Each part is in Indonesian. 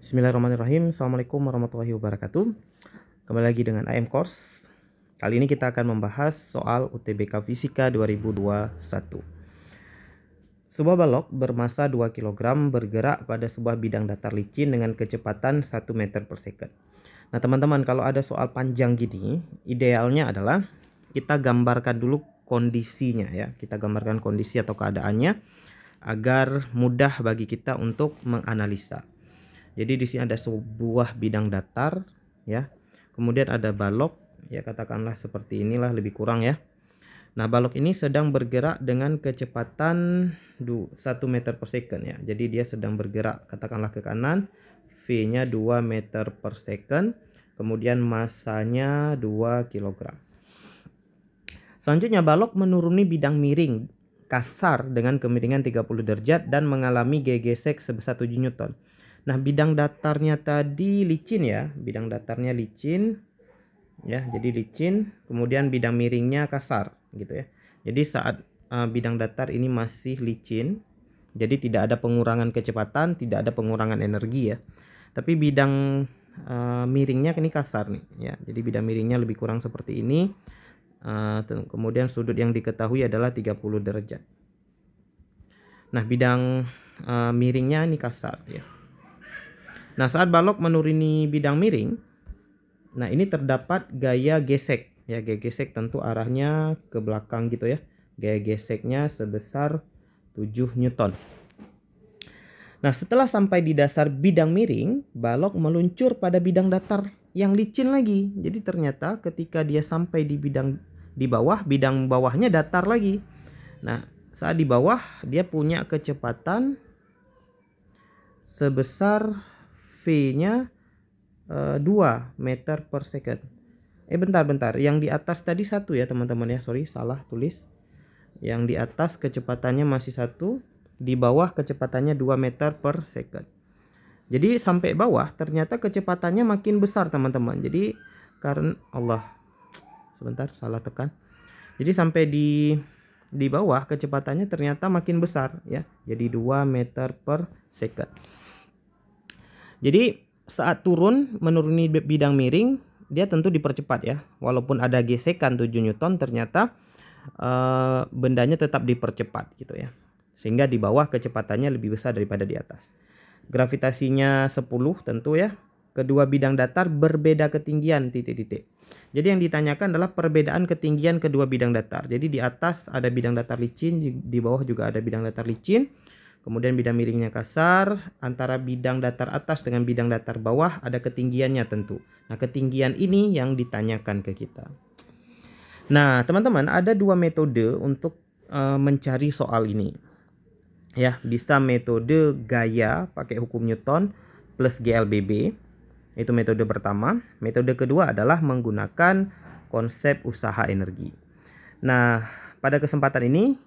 Bismillahirrahmanirrahim. Assalamualaikum warahmatullahi wabarakatuh. Kembali lagi dengan AM Course. Kali ini kita akan membahas soal UTBK Fisika 2021. Sebuah balok bermasa 2 kg bergerak pada sebuah bidang datar licin dengan kecepatan 1 meter per second. Nah teman-teman, kalau ada soal panjang gini, idealnya adalah kita gambarkan dulu kondisinya ya. Kita gambarkan kondisi atau keadaannya agar mudah bagi kita untuk menganalisa. Jadi di sini ada sebuah bidang datar ya. Kemudian ada balok ya, katakanlah seperti inilah lebih kurang ya. Nah, balok ini sedang bergerak dengan kecepatan 1 meter per second ya. Jadi dia sedang bergerak katakanlah ke kanan, V-nya 2 meter per second, kemudian masanya 2 kg. Selanjutnya balok menuruni bidang miring kasar dengan kemiringan 30 derajat dan mengalami gesek sebesar 7 Newton. Nah, bidang datarnya tadi licin ya, bidang datarnya licin ya, jadi licin, kemudian bidang miringnya kasar gitu ya. Jadi saat bidang datar ini masih licin, jadi tidak ada pengurangan kecepatan, tidak ada pengurangan energi ya. Tapi bidang miringnya ini kasar nih ya. Jadi bidang miringnya lebih kurang seperti ini. Kemudian sudut yang diketahui adalah 30 derajat. Nah, bidang miringnya ini kasar ya. Nah, saat balok menuruni bidang miring, nah ini terdapat gaya gesek ya. Gaya gesek tentu arahnya ke belakang gitu ya. Gaya geseknya sebesar 7 Newton. Nah, setelah sampai di dasar bidang miring, balok meluncur pada bidang datar yang licin lagi. Jadi ternyata ketika dia sampai di bidang bawahnya datar lagi. Nah, saat di bawah dia punya kecepatan sebesar V-nya 2 meter per second. Bentar. Yang di atas tadi 1 ya teman-teman ya. Sorry, salah tulis. Yang di atas kecepatannya masih 1. Di bawah kecepatannya 2 meter per second. Jadi sampai bawah ternyata kecepatannya makin besar teman-teman. Jadi karena sebentar, salah tekan. Jadi sampai di bawah kecepatannya ternyata makin besar ya. Jadi 2 meter per second. Jadi saat turun menuruni bidang miring, dia tentu dipercepat ya. Walaupun ada gesekan 7 Newton, ternyata bendanya tetap dipercepat gitu ya. Sehingga di bawah kecepatannya lebih besar daripada di atas. Gravitasinya 10 tentu ya. Kedua bidang datar berbeda ketinggian titik-titik. Jadi yang ditanyakan adalah perbedaan ketinggian kedua bidang datar. Jadi di atas ada bidang datar licin, di bawah juga ada bidang datar licin. Kemudian bidang miringnya kasar, antara bidang datar atas dengan bidang datar bawah ada ketinggiannya tentu. Nah, ketinggian ini yang ditanyakan ke kita. Nah, teman-teman, ada 2 metode untuk mencari soal ini. Ya, bisa metode gaya pakai hukum Newton plus GLBB. Itu metode pertama. Metode kedua adalah menggunakan konsep usaha energi. Nah, pada kesempatan ini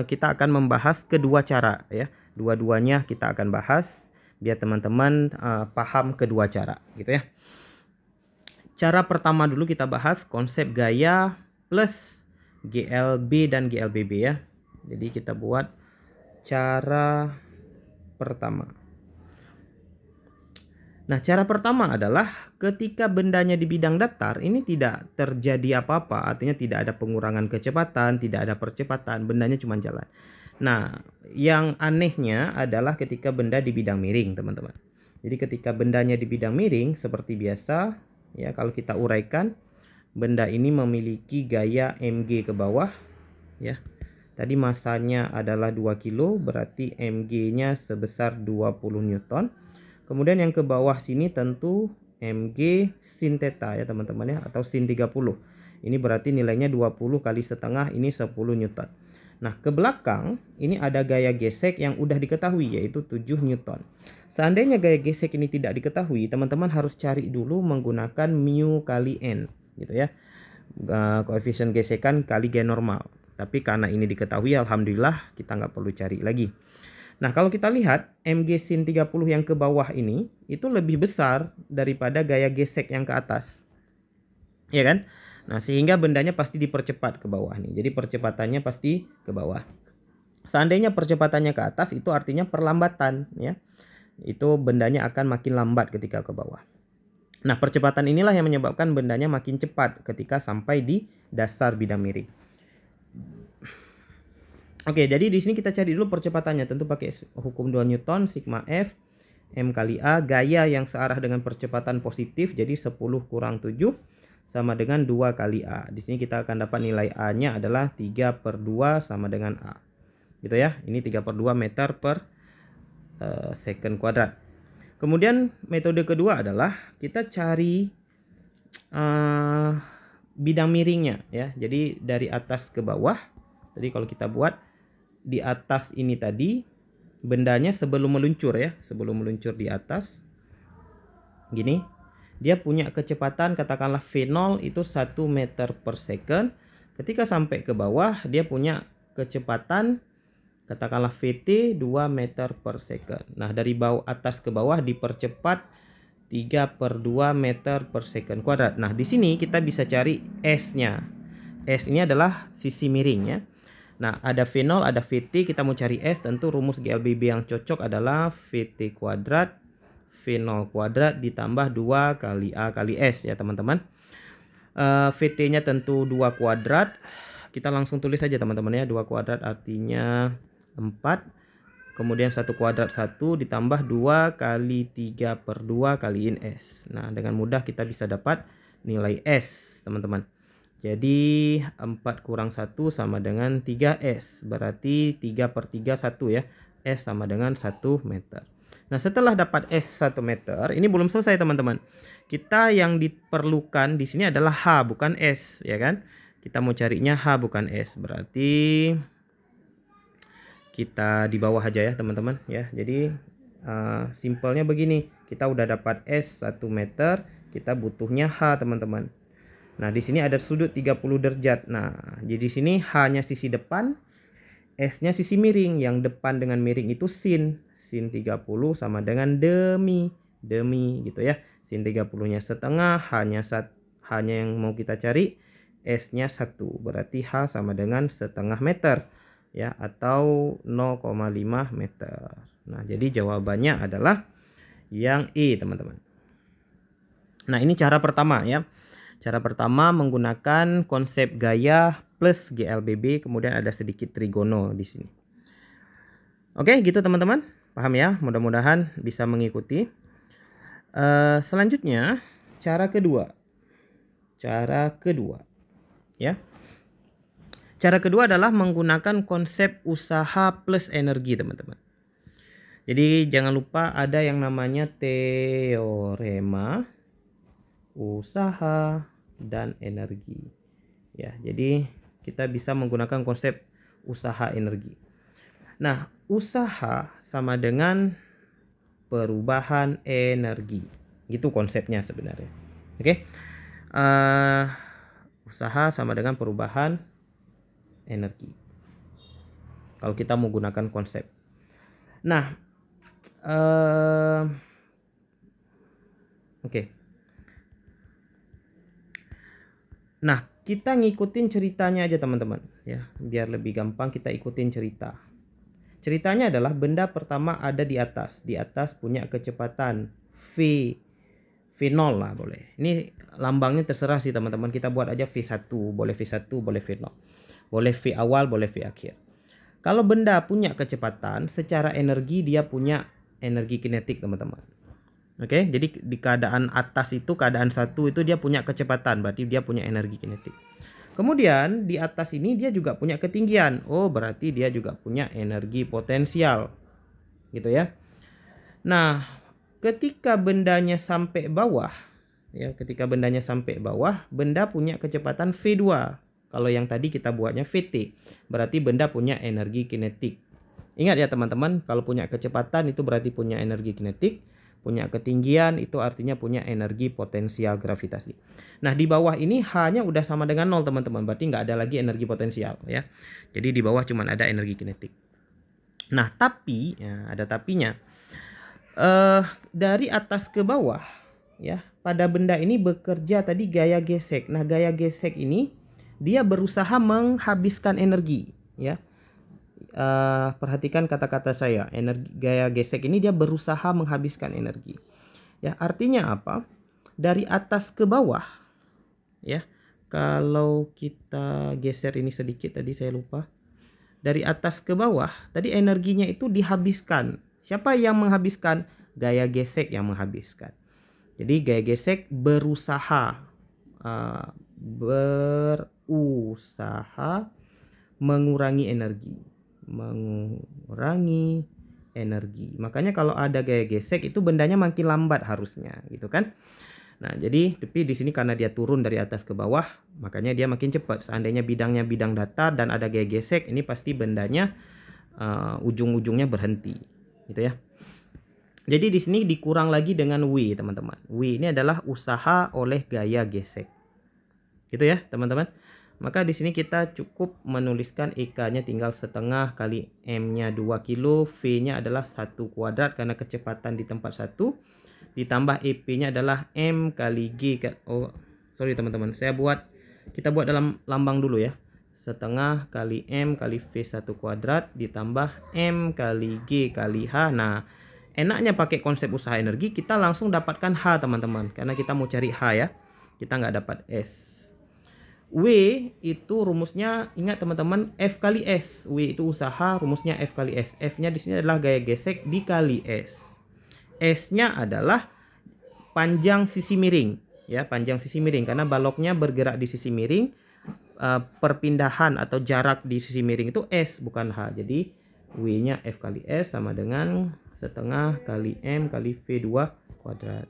kita akan membahas kedua cara ya. Dua-duanya kita akan bahas biar teman-teman paham kedua cara gitu ya. Cara pertama dulu kita bahas konsep gaya plus GLB dan GLBB ya. Jadi kita buat cara pertama. Nah, cara pertama adalah ketika bendanya di bidang datar ini tidak terjadi apa-apa, artinya tidak ada pengurangan kecepatan, tidak ada percepatan, bendanya cuma jalan. Nah, yang anehnya adalah ketika benda di bidang miring, teman-teman. Jadi ketika bendanya di bidang miring seperti biasa, ya kalau kita uraikan, benda ini memiliki gaya mg ke bawah, ya. Tadi masanya adalah 2 kilo, berarti mg-nya sebesar 20 Newton. Kemudian yang ke bawah sini tentu mg sin theta ya teman-teman ya, atau sin 30. Ini berarti nilainya 20 kali setengah, ini 10 Newton. Nah, ke belakang ini ada gaya gesek yang udah diketahui yaitu 7 Newton. Seandainya gaya gesek ini tidak diketahui, teman-teman harus cari dulu menggunakan mu kali n gitu ya. Koefisien gesekan kali G normal. Tapi karena ini diketahui, alhamdulillah kita nggak perlu cari lagi. Nah, kalau kita lihat mg sin 30 yang ke bawah ini itu lebih besar daripada gaya gesek yang ke atas. Ya kan? Nah, sehingga bendanya pasti dipercepat ke bawah nih. Jadi percepatannya pasti ke bawah. Seandainya percepatannya ke atas itu artinya perlambatan ya. itu bendanya akan makin lambat ketika ke bawah. Nah, percepatan inilah yang menyebabkan bendanya makin cepat ketika sampai di dasar bidang miring. Oke, jadi di sini kita cari dulu percepatannya. Tentu pakai hukum 2 Newton, sigma F, M kali A, gaya yang searah dengan percepatan positif, jadi 10 kurang 7 sama dengan 2 kali A. Di sini kita akan dapat nilai A-nya adalah 3/2 sama dengan A. Gitu ya, ini 3/2 meter per second kuadrat. Kemudian metode kedua adalah kita cari bidang miringnya ya. Jadi dari atas ke bawah. Tadi kalau kita buat di atas ini tadi bendanya sebelum meluncur ya, sebelum meluncur di atas gini, dia punya kecepatan katakanlah V0 itu 1 meter per second. Ketika sampai ke bawah dia punya kecepatan katakanlah VT 2 meter per second. Nah, dari bawah atas ke bawah dipercepat 3/2 meter per second kuadrat. Nah, di sini kita bisa cari S-nya. S ini adalah sisi miring ya. Nah, ada V0, ada VT, kita mau cari S, tentu rumus GLBB yang cocok adalah VT kuadrat, V0 kuadrat ditambah 2 kali A kali S ya teman-teman. VT-nya tentu 2 kuadrat, kita langsung tulis saja teman-teman ya, 2 kuadrat artinya 4, kemudian 1 kuadrat 1 ditambah 2 kali 3/2 kaliin S. Nah, dengan mudah kita bisa dapat nilai S teman-teman. Jadi 4 kurang 1 sama dengan 3S. Berarti 3/3 1 ya. S sama dengan 1 meter. Nah, setelah dapat S 1 meter, ini belum selesai teman-teman. Kita yang diperlukan di sini adalah H bukan S ya kan. Kita mau carinya H bukan S. Berarti kita di bawah aja ya teman-teman ya. Jadi simpelnya begini. Kita udah dapat S 1 meter, kita butuhnya H teman-teman. Nah, di sini ada sudut 30 derajat. Nah, jadi di sini H-nya sisi depan, S-nya sisi miring. Yang depan dengan miring itu sin. Sin 30 sama dengan demi gitu ya. Sin 30-nya setengah, H-nya yang mau kita cari, S-nya 1. Berarti H sama dengan setengah meter ya, atau 0,5 meter. Nah, jadi jawabannya adalah yang E, teman-teman. Nah, ini cara pertama ya. Cara pertama menggunakan konsep gaya plus GLBB, kemudian ada sedikit trigono di sini. Oke, gitu teman-teman. Paham ya? Mudah-mudahan bisa mengikuti. Selanjutnya, cara kedua. Cara kedua. Ya. Cara kedua adalah menggunakan konsep usaha plus energi, teman-teman. Jadi jangan lupa ada yang namanya teorema usaha dan energi ya. Jadi kita bisa menggunakan konsep usaha energi. Nah, usaha sama dengan perubahan energi, gitu konsepnya sebenarnya. Oke. Usaha sama dengan perubahan energi kalau kita menggunakan konsep. Nah, oke. Nah, kita ngikutin ceritanya aja teman-teman ya, biar lebih gampang kita ikutin cerita. Ceritanya adalah benda pertama ada di atas. Di atas punya kecepatan V0 lah boleh. Ini lambangnya terserah sih teman-teman. Kita buat aja V1, boleh V1, boleh V0. Boleh V awal, boleh V akhir. Kalau benda punya kecepatan, secara energi dia punya energi kinetik teman-teman. Oke, jadi di keadaan atas itu, keadaan 1 itu dia punya kecepatan, berarti dia punya energi kinetik. Kemudian di atas ini dia juga punya ketinggian. Oh, berarti dia juga punya energi potensial. Gitu ya. Nah, ketika bendanya sampai bawah, ya, ketika bendanya sampai bawah, benda punya kecepatan V2. Kalau yang tadi kita buatnya VT, berarti benda punya energi kinetik. Ingat ya teman-teman, kalau punya kecepatan itu berarti punya energi kinetik. Punya ketinggian itu artinya punya energi potensial gravitasi. Nah, di bawah ini H-nya udah sama dengan 0 teman-teman. Berarti nggak ada lagi energi potensial ya. Jadi di bawah cuma ada energi kinetik. Nah, tapi ya, ada tapinya. Dari atas ke bawah ya, pada benda ini bekerja tadi gaya gesek. Nah, gaya gesek ini dia berusaha menghabiskan energi ya. perhatikan kata-kata saya. Energi gaya gesek ini dia berusaha menghabiskan energi. Ya, artinya apa? Dari atas ke bawah, ya. Kalau kita geser ini sedikit tadi saya lupa. Dari atas ke bawah, tadi energinya itu dihabiskan. Siapa yang menghabiskan? Gaya gesek yang menghabiskan. Jadi gaya gesek berusaha mengurangi energi. Makanya kalau ada gaya gesek itu bendanya makin lambat harusnya, gitu kan? Nah, jadi tapi di sini karena dia turun dari atas ke bawah, makanya dia makin cepat. Seandainya bidangnya bidang datar dan ada gaya gesek, ini pasti bendanya ujung-ujungnya berhenti, gitu ya. Jadi di sini dikurang lagi dengan W, teman-teman. W ini adalah usaha oleh gaya gesek. Gitu ya, teman-teman. Maka di sini kita cukup menuliskan EK-nya tinggal setengah kali M-nya 2 kilo, V-nya adalah 1 kuadrat karena kecepatan di tempat 1. Ditambah EP-nya adalah M kali G. Oh, sorry teman-teman. Kita buat dalam lambang dulu ya. Setengah kali M kali V 1 kuadrat ditambah M kali G kali H. Nah, enaknya pakai konsep usaha energi, kita langsung dapatkan H, teman-teman. Karena kita mau cari H ya. Kita nggak dapat S. W itu rumusnya, ingat teman-teman, F kali S. W itu usaha, rumusnya F kali S. F-nya di sini adalah gaya gesek dikali S. S-nya adalah panjang sisi miring, ya, panjang sisi miring karena baloknya bergerak di sisi miring. Perpindahan atau jarak di sisi miring itu S bukan H. Jadi W-nya F kali S sama dengan setengah kali M kali V2 kuadrat.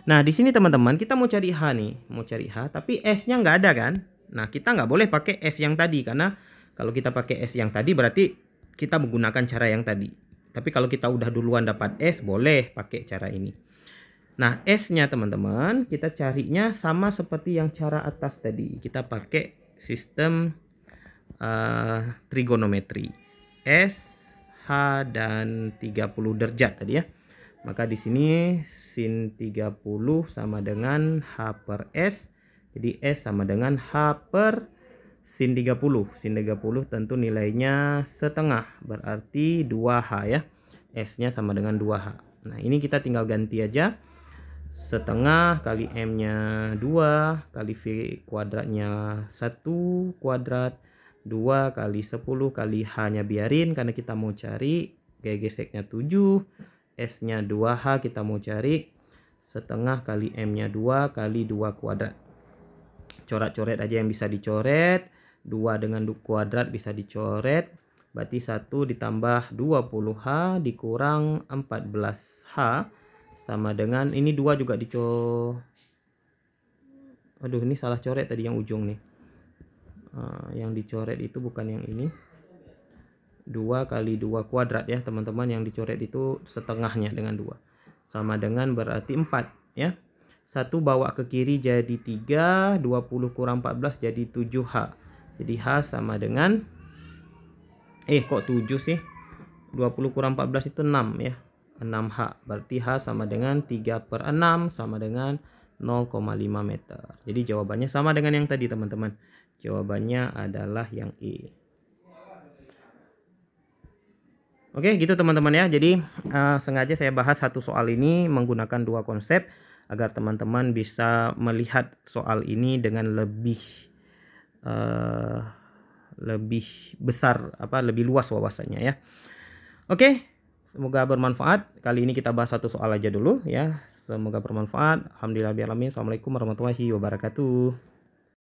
Nah, di sini teman-teman kita mau cari H nih, mau cari H, tapi S-nya nggak ada kan? Nah, kita nggak boleh pakai S yang tadi karena kalau kita pakai S yang tadi berarti kita menggunakan cara yang tadi. Tapi kalau kita udah duluan dapat S, boleh pakai cara ini. Nah, S-nya teman-teman, kita carinya sama seperti yang cara atas tadi. Kita pakai sistem trigonometri. S, H, dan 30 derajat tadi ya. Maka di sini sin 30 sama dengan H per S. Jadi S sama dengan H per sin 30. Sin 30 tentu nilainya setengah, berarti 2H ya. S-nya sama dengan 2H. Nah, ini kita tinggal ganti aja. Setengah kali M-nya 2 kali V kuadratnya 1 kuadrat, 2 kali 10 kali H-nya biarin karena kita mau cari gaya geseknya 7. S-nya 2H kita mau cari setengah kali M-nya 2 kali 2 kuadrat. Coret-coret aja yang bisa dicoret. 2 dengan 2 kuadrat bisa dicoret. Berarti 1 ditambah 20H dikurang 14H sama dengan ini 2 juga aduh, ini salah coret tadi yang ujung nih. Yang dicoret itu bukan yang ini. 2 kali 2 kuadrat ya teman-teman, yang dicoret itu setengahnya dengan 2. Sama dengan berarti 4 ya. 1 bawa ke kiri jadi 3, 20 kurang 14 jadi 7H. Jadi H sama dengan kok 7 sih? 20 kurang 14 itu 6 ya. 6H. Berarti H sama dengan 3 per 6 sama dengan 0,5 meter. Jadi jawabannya sama dengan yang tadi teman-teman. Jawabannya adalah yang E. Oke, gitu teman-teman ya. Jadi sengaja saya bahas satu soal ini menggunakan 2 konsep agar teman-teman bisa melihat soal ini dengan lebih besar, lebih luas wawasannya ya. Oke, semoga bermanfaat. Kali ini kita bahas satu soal aja dulu ya. Semoga bermanfaat. Alhamdulillah. Assalamualaikum warahmatullahi wabarakatuh.